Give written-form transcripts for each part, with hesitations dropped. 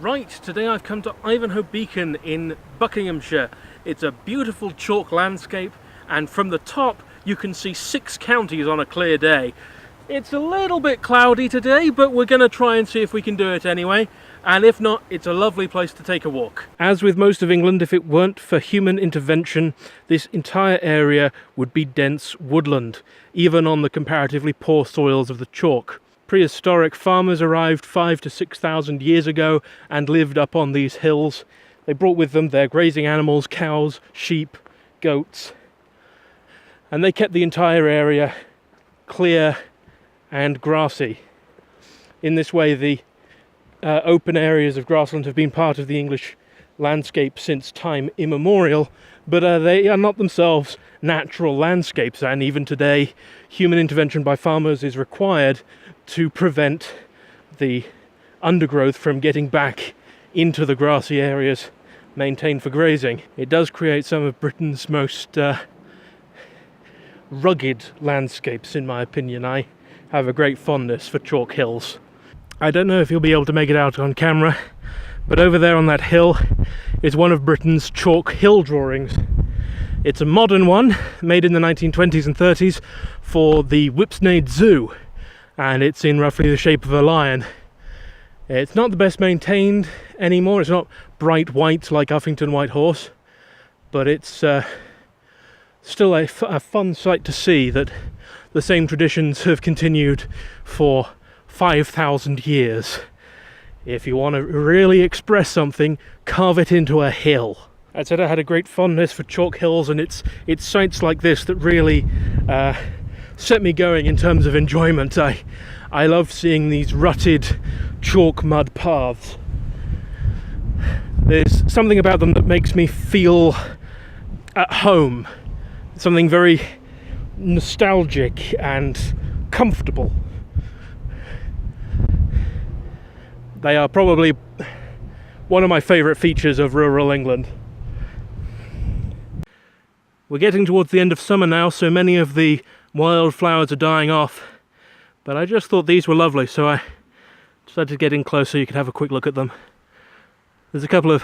Right, today I've come to Ivinghoe Beacon in Buckinghamshire. It's a beautiful chalk landscape, and from the top you can see 6 counties on a clear day. It's a little bit cloudy today, but we're going to try and see if we can do it anyway. And if not, it's a lovely place to take a walk. As with most of England, if it weren't for human intervention, this entire area would be dense woodland, even on the comparatively poor soils of the chalk. Prehistoric farmers arrived 5,000 to 6,000 years ago and lived up on these hills. They brought with them their grazing animals, cows, sheep, goats, and they kept the entire area clear and grassy. In this way, the open areas of grassland have been part of the English landscape since time immemorial, but they are not themselves natural landscapes, and even today human intervention by farmers is required to prevent the undergrowth from getting back into the grassy areas maintained for grazing. It does create some of Britain's most rugged landscapes, in my opinion. I have a great fondness for chalk hills. I don't know if you'll be able to make it out on camera, but over there on that hill is one of Britain's chalk hill drawings. It's a modern one, made in the 1920s and 30s for the Whipsnade Zoo, and it's in roughly the shape of a lion. It's not the best maintained anymore. It's not bright white like Uffington White Horse, but it's still a fun sight to see that the same traditions have continued for 5,000 years. If you want to really express something, carve it into a hill. I said I had a great fondness for chalk hills, and it's sites like this that really set me going in terms of enjoyment. I love seeing these rutted chalk mud paths. There's something about them that makes me feel at home, something very nostalgic and comfortable. They are probably one of my favourite features of rural England. We're getting towards the end of summer now, so many of the wildflowers are dying off, but I just thought these were lovely, so I decided to get in close so you could have a quick look at them. There's a couple of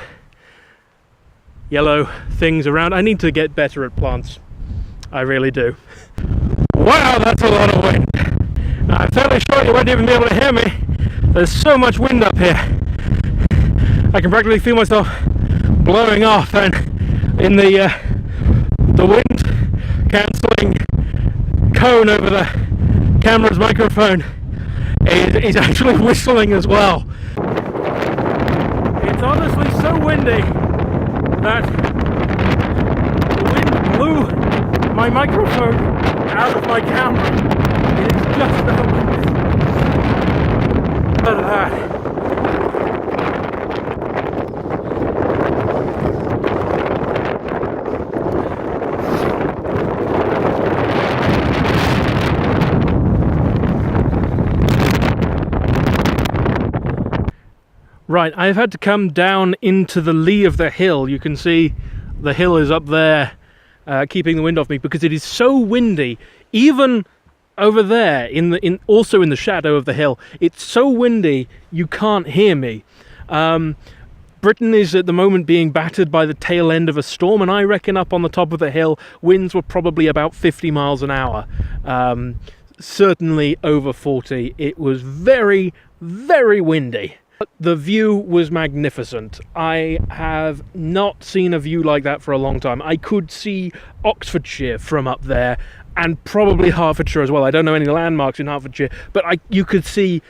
yellow things around. I need to get better at plants. I really do. Wow, that's a lot of wind. I'm fairly sure you won't even be able to hear me. There's so much wind up here. I can practically feel myself blowing off, and in the wind cancelling cone over the camera's microphone is actually whistling as well. It's honestly so windy that the wind blew my microphone out of my camera. It is just that windy. Look at that. Right, I've had to come down into the lee of the hill. You can see the hill is up there, keeping the wind off me, because it is so windy. Even over there, also in the shadow of the hill, it's so windy you can't hear me. Britain is at the moment being battered by the tail end of a storm, and I reckon up on the top of the hill, winds were probably about 50 miles an hour. Certainly over 40. It was very, very windy. The view was magnificent. I have not seen a view like that for a long time. I could see Oxfordshire from up there, and probably Hertfordshire as well. I don't know any landmarks in Hertfordshire, but you could see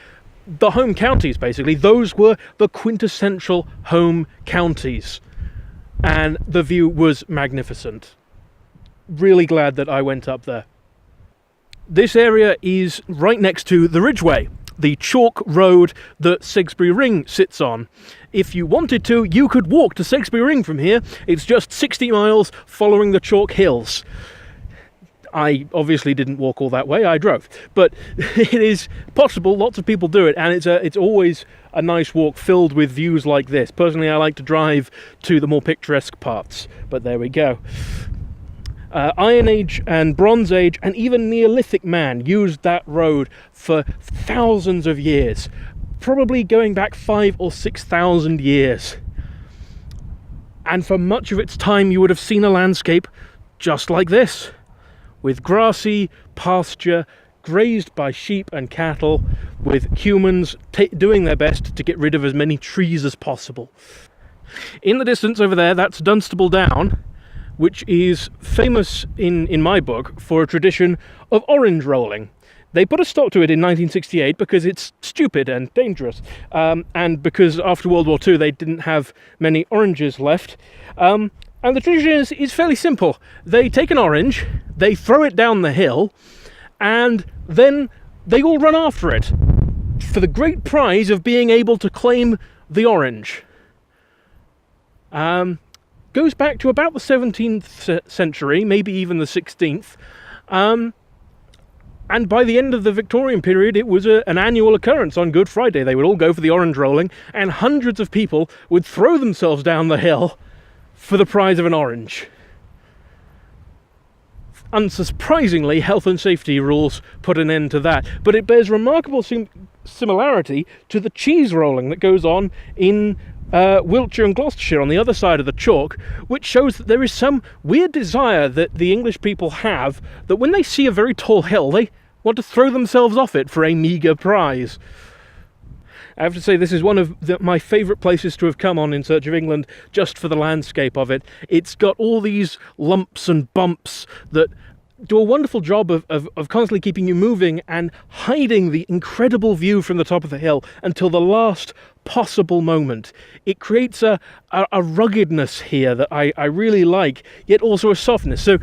the home counties, basically. Those were the quintessential home counties, and the view was magnificent. Really glad that I went up there. This area is right next to the Ridgeway, the chalk road that Salisbury Ring sits on. If you wanted to, you could walk to Salisbury Ring from here. It's just 60 miles following the chalk hills. I obviously didn't walk all that way, I drove. But it is possible, lots of people do it, and it's always a nice walk filled with views like this. Personally, I like to drive to the more picturesque parts, but there we go. Iron Age and Bronze Age and even Neolithic man used that road for thousands of years. probably going back 5,000 or 6,000 years. And for much of its time you would have seen a landscape just like this, with grassy pasture grazed by sheep and cattle, with humans doing their best to get rid of as many trees as possible. In the distance over there, that's Dunstable Down, which is famous in my book for a tradition of orange rolling. They put a stop to it in 1968 because it's stupid and dangerous, and because after World War II they didn't have many oranges left. And the tradition is fairly simple. They take an orange, they throw it down the hill, and then they all run after it for the great prize of being able to claim the orange. Goes back to about the 17th century, maybe even the 16th. And by the end of the Victorian period, it was an annual occurrence on Good Friday. They would all go for the orange rolling, and hundreds of people would throw themselves down the hill for the prize of an orange. Unsurprisingly, health and safety rules put an end to that, but it bears remarkable similarity to the cheese rolling that goes on in Wiltshire and Gloucestershire on the other side of the chalk, which shows that there is some weird desire that the English people have, that when they see a very tall hill, they want to throw themselves off it for a meagre prize. I have to say, this is one of my favourite places to have come on In Search of England, just for the landscape of it. It's got all these lumps and bumps that do a wonderful job of constantly keeping you moving and hiding the incredible view from the top of the hill until the last possible moment. It creates a ruggedness here that I really like, yet also a softness. So,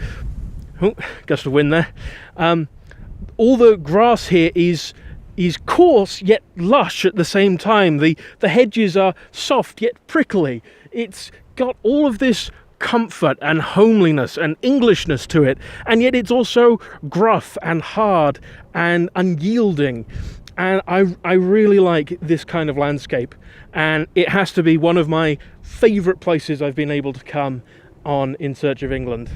gust of wind there. All the grass here is coarse yet lush at the same time. The hedges are soft yet prickly. It's got all of this comfort and homeliness and Englishness to it, and yet it's also gruff and hard and unyielding. And I really like this kind of landscape, and it has to be one of my favourite places I've been able to come on In Search of England.